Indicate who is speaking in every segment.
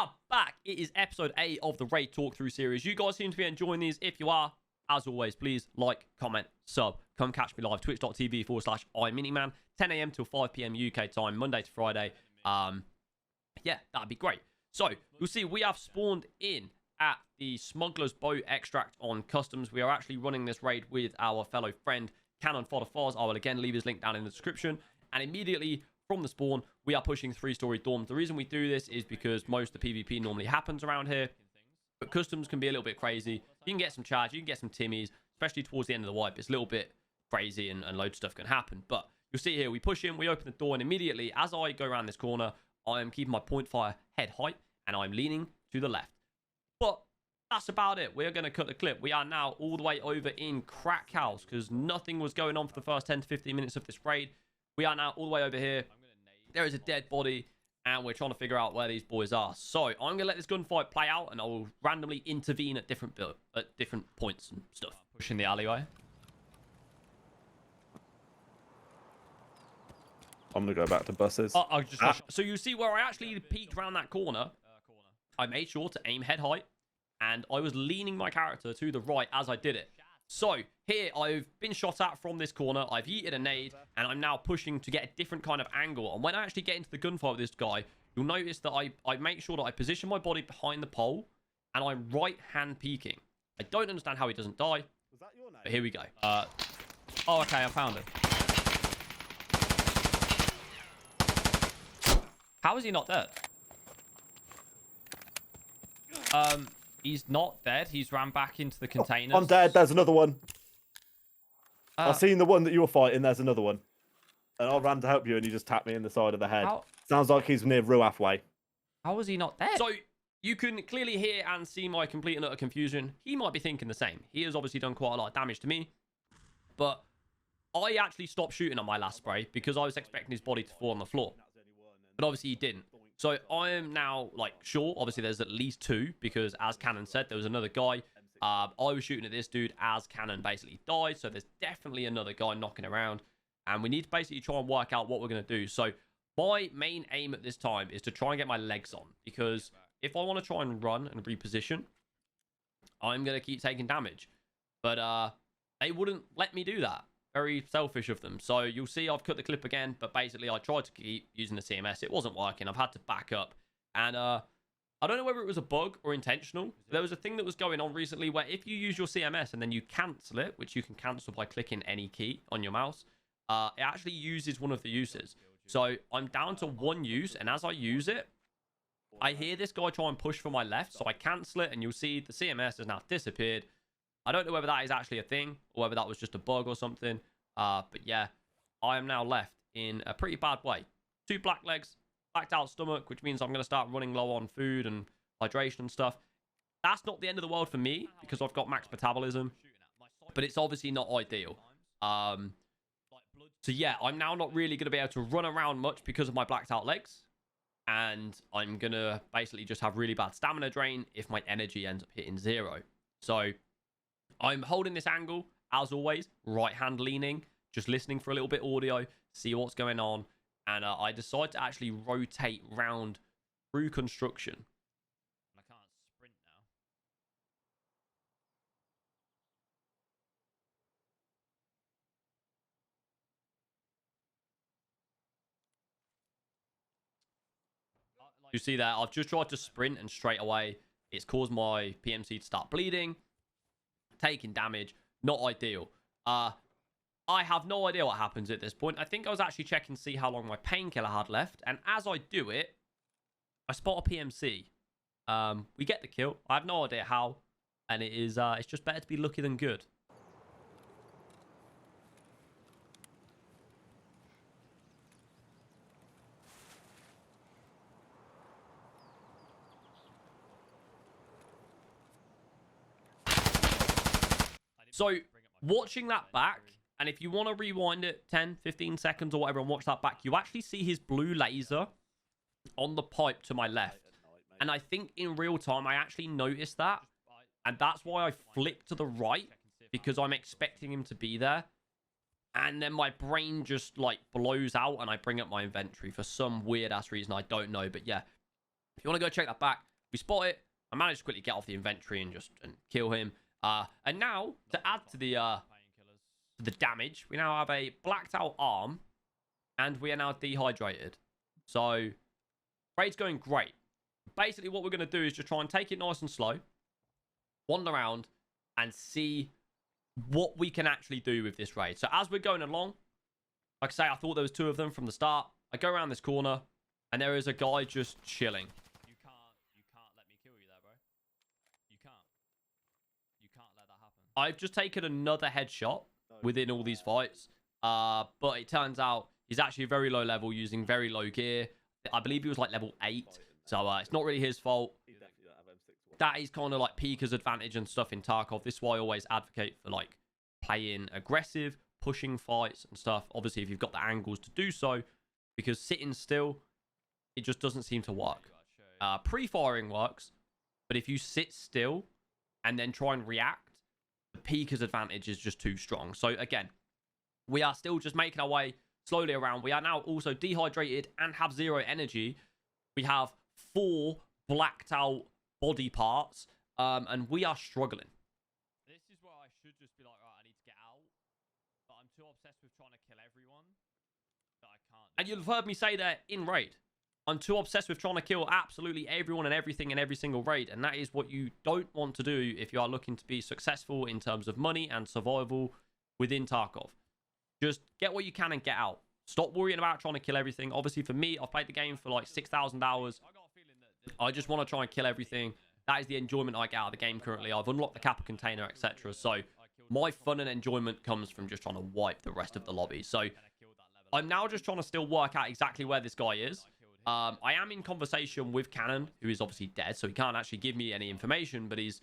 Speaker 1: are back. It is episode 8 of the Raid Talkthrough series. You guys seem to be enjoying these. If you are, as always, please like, comment, sub. Come catch me live, twitch.tv/IMinimann, 10 a.m. till 5 p.m. UK time, Monday to Friday. Yeah, that'd be great. So, you'll see we have spawned in at the Smuggler's Boat Extract on Customs. We are actually running this raid with our fellow friend, Cannon Fodder Foz. I will again leave his link down in the description. And immediately from the spawn, we are pushing 3-story dorms. The reason we do this is because most of the PvP normally happens around here. But Customs can be a little bit crazy. You can get some charge, you can get some timmies, especially towards the end of the wipe. It's a little bit crazy and loads of stuff can happen. But you'll see here, we push in, we open the door, and immediately, as I go around this corner, I am keeping my point fire head height, and I'm leaning to the left. But that's about it. We're going to cut the clip. We are now all the way over in Crack House, because nothing was going on for the first 10 to 15 minutes of this raid. We are now all the way over here. There is a dead body, and we're trying to figure out where these boys are. So I'm going to let this gunfight play out, and I will randomly intervene at different points and stuff.
Speaker 2: Pushing the alleyway.
Speaker 3: I'm going to go back to buses.
Speaker 1: So you see where I actually peeked around that corner. I made sure to aim head height, and I was leaning my character to the right as I did it. So here I've been shot at from this corner. I've yeeted a nade, and I'm now pushing to get a different kind of angle. And when I actually get into the gunfight with this guy, you'll notice that I make sure that I position my body behind the pole, and I'm right-hand peeking. I don't understand how he doesn't die, but here we go.
Speaker 2: Oh, okay, I found it. How is he not dead? He's not dead. He's ran back into the containers.
Speaker 3: I'm dead. There's another one. I've seen the one that you were fighting. There's another one. And I ran to help you, and you just tapped me in the side of the head. Sounds like he's near Ruaf Way.
Speaker 2: How was he not dead?
Speaker 1: So you can clearly hear and see my complete and utter confusion. He might be thinking the same. He has obviously done quite a lot of damage to me. But I actually stopped shooting on my last spray because I was expecting his body to fall on the floor. But obviously he didn't. So I am now, like, sure, obviously there's at least 2, because as Cannon said, there was another guy. I was shooting at this dude as Cannon basically died, so there's definitely another guy knocking around. And we need to basically try and work out what we're going to do. So my main aim at this time is to try and get my legs on, because if I want to try and run and reposition, I'm going to keep taking damage. But they wouldn't let me do that. Very selfish of them. So you'll see I've cut the clip again, but basically I tried to keep using the CMS. It wasn't working. I've had to back up. And I don't know whether it was a bug or intentional. There was a thing that was going on recently where if you use your CMS and then you cancel it, which you can cancel by clicking any key on your mouse, it actually uses one of the uses. So I'm down to 1 use, and as I use it, I hear this guy try and push from my left, so I cancel it, and you'll see the CMS has now disappeared. I don't know whether that is actually a thing or whether that was just a bug or something. But yeah, I am now left in a pretty bad way. 2 black legs, blacked out stomach, which means I'm going to start running low on food and hydration and stuff. That's not the end of the world for me because I've got max metabolism, but it's obviously not ideal. So yeah, I'm now not really going to be able to run around much because of my blacked out legs. And I'm going to basically just have really bad stamina drain if my energy ends up hitting 0. So I'm holding this angle, as always, right hand leaning, just listening for a little bit audio, see what's going on. And I decide to actually rotate round through construction.
Speaker 2: I can't sprint now.
Speaker 1: You see that? I've just tried to sprint, and straight away, it's caused my PMC to start bleeding, taking damage. Not ideal. I have no idea what happens at this point. I think I was actually checking to see how long my painkiller had left. And as I do it, I spot a PMC. We get the kill. I have no idea how. And it's just better to be lucky than good. So watching that back, and if you want to rewind it 10, 15 seconds or whatever and watch that back, you actually see his blue laser on the pipe to my left. And I think in real time, I actually noticed that. And that's why I flipped to the right, because I'm expecting him to be there. And then my brain just, like, blows out and I bring up my inventory for some weird-ass reason I don't know. But yeah, if you want to go check that back, We spot it. I managed to quickly get off the inventory and kill him. And now, to add to the damage, we now have a blacked out arm, and we are now dehydrated. So, raid's going great. Basically, what we're going to do is just try and take it nice and slow, wander around, and see what we can actually do with this raid. So, as we're going along, like I say, I thought there was 2 of them from the start. I go around this corner, and there is a guy just chilling.
Speaker 2: You can't let me kill you there, bro. You can't let that happen.
Speaker 1: I've just taken another headshot within all these fights, but it turns out he's actually very low level, using very low gear. I believe he was like level 8, so it's not really his fault. That is kind of like Pika's advantage and stuff in Tarkov. This is why I always advocate for like playing aggressive, pushing fights and stuff. Obviously, if you've got the angles to do so, because sitting still, it just doesn't seem to work. Pre-firing works, but if you sit still and then try and react, the Pika's advantage is just too strong. So again, we are still just making our way slowly around. We are now also dehydrated and have 0 energy. We have 4 blacked out body parts, and we are struggling.
Speaker 2: This is where I should just be like, right, I need to get out, but I'm too obsessed with trying to kill everyone that I can't.
Speaker 1: And you've heard me say that in raid. I'm too obsessed with trying to kill absolutely everyone and everything in every single raid, and that is what you don't want to do if you are looking to be successful in terms of money and survival within Tarkov. Just get what you can and get out. Stop worrying about trying to kill everything. Obviously, for me, I've played the game for like 6,000 hours. I just want to try and kill everything. That is the enjoyment I get out of the game currently. I've unlocked the Kappa container, etc. So my fun and enjoyment comes from just trying to wipe the rest of the lobby. So I'm now just trying to still work out exactly where this guy is. I am in conversation with Cannon, who is obviously dead, so he can't actually give me any information, but he's...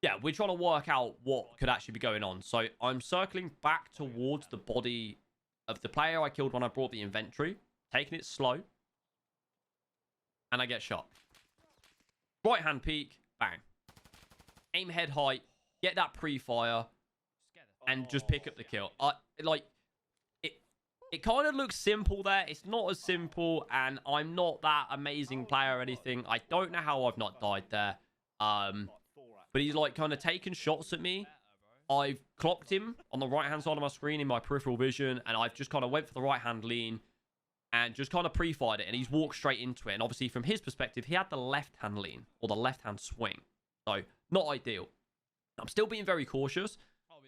Speaker 1: Yeah, we're trying to work out what could actually be going on. So I'm circling back towards the body of the player I killed when I brought the inventory, taking it slow, and I get shot. Right hand peek, bang. Aim head height, get that pre-fire, and just pick up the kill. It kind of looks simple there. It's not as simple, and I'm not that amazing player or anything. I don't know how I've not died there. But he's like kind of taken shots at me. I've clocked him on the right-hand side of my screen in my peripheral vision, and I've just kind of went for the right-hand lean and just kind of pre-fired it, and he's walked straight into it. And obviously, from his perspective, he had the left-hand lean or the left-hand swing. So, not ideal. I'm still being very cautious,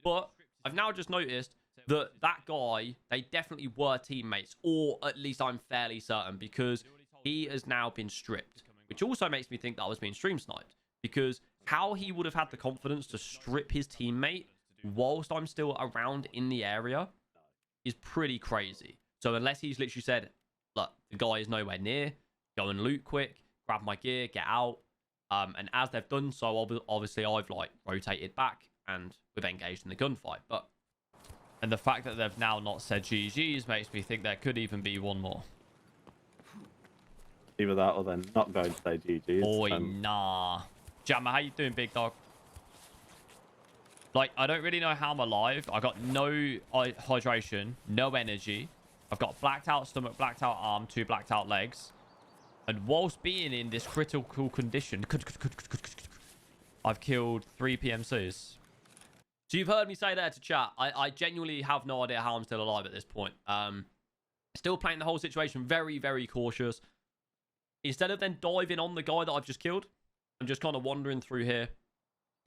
Speaker 1: but I've now just noticed that guy, they definitely were teammates, or at least I'm fairly certain, because he has now been stripped, which also makes me think that I was being stream sniped, because how he would have had the confidence to strip his teammate whilst I'm still around in the area is pretty crazy. So unless he's literally said, look, the guy is nowhere near, go and loot quick, grab my gear, get out. And as they've done so, obviously I've like rotated back and we've engaged in the gunfight.
Speaker 2: And the fact that they've now not said GG's makes me think there could even be one more.
Speaker 3: Either that or then not going to say GG's.
Speaker 2: Oi, nah. Jammer, how you doing, big dog? Like, I don't really know how I'm alive. I got no hydration, no energy. I've got blacked out stomach, blacked out arm, 2 blacked out legs. And whilst being in this critical condition, I've killed 3 PMCs.
Speaker 1: So you've heard me say there to chat. I genuinely have no idea how I'm still alive at this point. Still playing the whole situation very, very cautious. Instead of then diving on the guy that I've just killed, I'm just kind of wandering through here.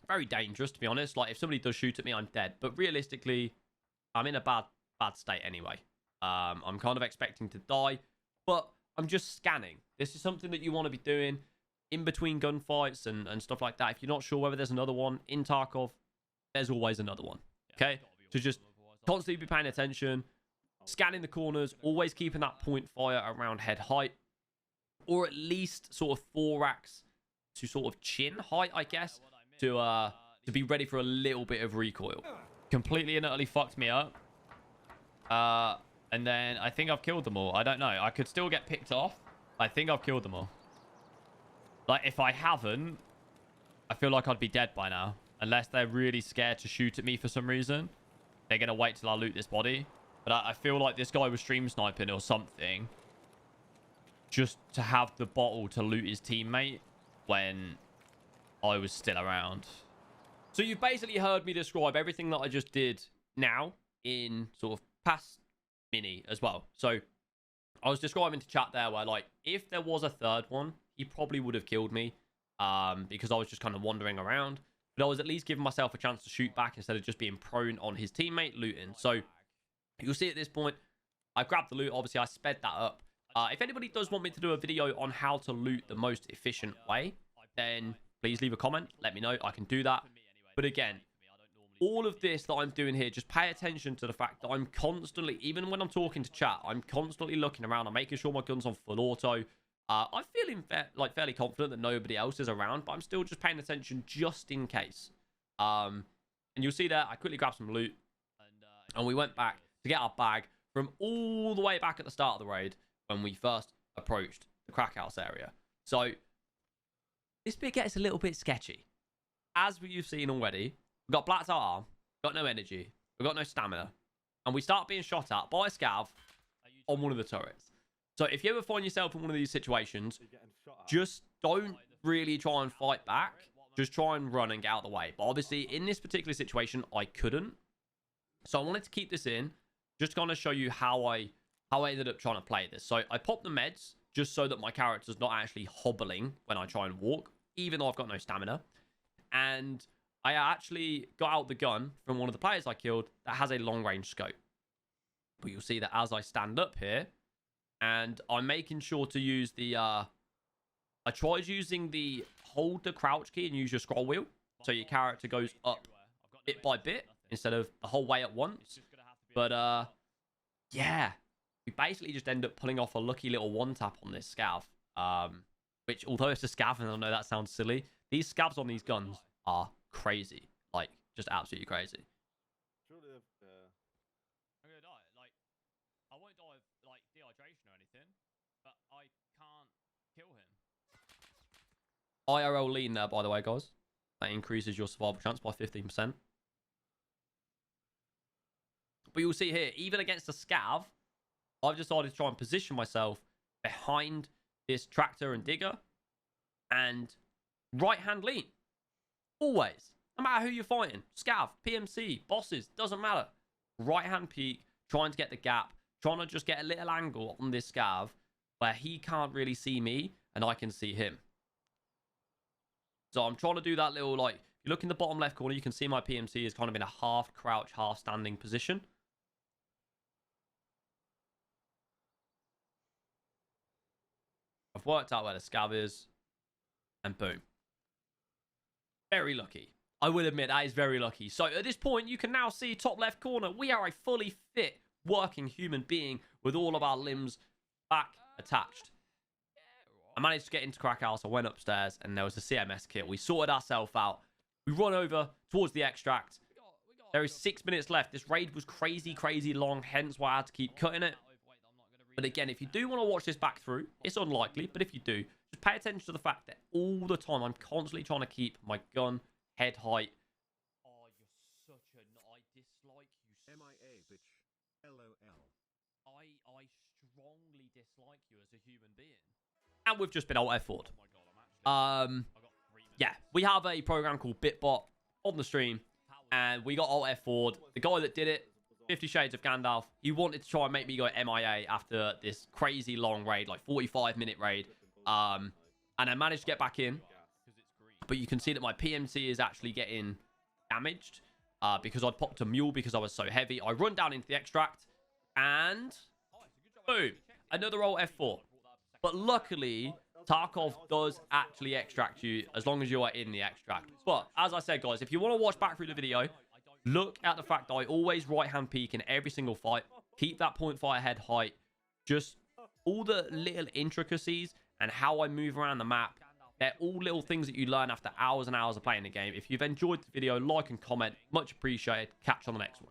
Speaker 1: Very dangerous, to be honest. Like, if somebody does shoot at me, I'm dead. But realistically, I'm in a bad state anyway. I'm kind of expecting to die, but I'm just scanning. This is something that you want to be doing in between gunfights and stuff like that. If you're not sure whether there's another one in Tarkov, there's always another one. Okay? So just constantly be paying attention, scanning the corners, always keeping that point fire around head height, or at least sort of thorax to sort of chin height, I guess, to be ready for a little bit of recoil.
Speaker 2: Completely and utterly fucked me up. And then I think I've killed them all. I don't know. I could still get picked off. I think I've killed them all. Like, if I haven't, I feel like I'd be dead by now. Unless they're really scared to shoot at me for some reason. They're going to wait till I loot this body. But I feel like this guy was stream sniping or something. Just to have the bottle to loot his teammate. when I was still around.
Speaker 1: So you've basically heard me describe everything that I just did now in sort of past mini as well. So I was describing to chat there where, like, if there was a third one, he probably would have killed me because I was just kind of wandering around. But I was at least giving myself a chance to shoot back instead of just being prone on his teammate looting. So you'll see at this point, I grabbed the loot. Obviously, I sped that up. If anybody does want me to do a video on how to loot the most efficient way, then please leave a comment. Let me know. I can do that. But again, all of this that I'm doing here, just pay attention to the fact that I'm constantly, even when I'm talking to chat, I'm constantly looking around. I'm making sure my gun's on full auto. I'm feeling fairly confident that nobody else is around, but I'm still just paying attention just in case. And you'll see that I quickly grabbed some loot, and we went back to get our bag from all the way back at the start of the raid when we first approached the crack house area. So this bit gets a little bit sketchy. As you've seen already, we've got blacked out arm, got no energy, we've got no stamina, and we start being shot at by a scav on one of the turrets. So if you ever find yourself in one of these situations, just don't really try and fight back. Just try and run and get out of the way. But obviously, in this particular situation, I couldn't. So I wanted to keep this in, just to kind of show you how I ended up trying to play this. So I popped the meds just so that my character's not actually hobbling when I try and walk, even though I've got no stamina. And I actually got out the gun from one of the players I killed that has a long-range scope. But you'll see that as I stand up here, and I'm making sure to use the... I tried using the hold the crouch key and use your scroll wheel, so your character goes up bit by bit instead of the whole way at once. But, yeah. We basically just end up pulling off a lucky little one-tap on this scav. Which, although it's a scav, and I know that sounds silly, these scavs on these guns are crazy. Like, just absolutely crazy.
Speaker 2: I'm gonna die. Like, I won't die of, like, dehydration or anything, but I can't kill him.
Speaker 1: IRL lean there, by the way, guys. That increases your survival chance by 15%. But you'll see here, even against a scav, I've decided to try and position myself behind this tractor and digger and right-hand lean. Always. No matter who you're fighting. Scav, PMC, bosses, doesn't matter. Right-hand peek, trying to get the gap, trying to just get a little angle on this scav where he can't really see me and I can see him. So I'm trying to do that little, like, if you look in the bottom left corner, you can see my PMC is kind of in a half crouch, half standing position. I've worked out where the scav is, and boom. Very lucky. I will admit, that is very lucky. So at this point, you can now see top left corner. We are a fully fit, working human being with all of our limbs back attached. I managed to get into crack house. I went upstairs, and there was a CMS kit. We sorted ourselves out. We run over towards the extract. There is 6 minutes left. This raid was crazy, crazy long, hence why I had to keep cutting it. But again, if you do want to watch this back through, it's unlikely, but if you do, just pay attention to the fact that all the time I'm constantly trying to keep my gun head height.
Speaker 2: Oh, you're such a... I dislike you.
Speaker 4: MIA, bitch. LOL.
Speaker 2: I strongly dislike you as a human being.
Speaker 1: And we've just been out F4'd.
Speaker 2: Oh my god,
Speaker 1: Yeah, we have a program called BitBot on the stream, and we got alt F4'd. The guy that did it, 50 Shades of Gandalf, he wanted to try and make me go MIA after this crazy long raid, like 45-minute raid. And I managed to get back in, but you can see that my PMC is actually getting damaged because I'd popped a mule because I was so heavy. I run down into the extract, and boom, another alt F4. But luckily, Tarkov does actually extract you as long as you are in the extract. But as I said, guys, if you want to watch back through the video, look at the fact that I always right-hand peek in every single fight. Keep that point fire head height. Just all the little intricacies and how I move around the map. They're all little things that you learn after hours and hours of playing the game. If you've enjoyed the video, like and comment. Much appreciated. Catch you on the next one.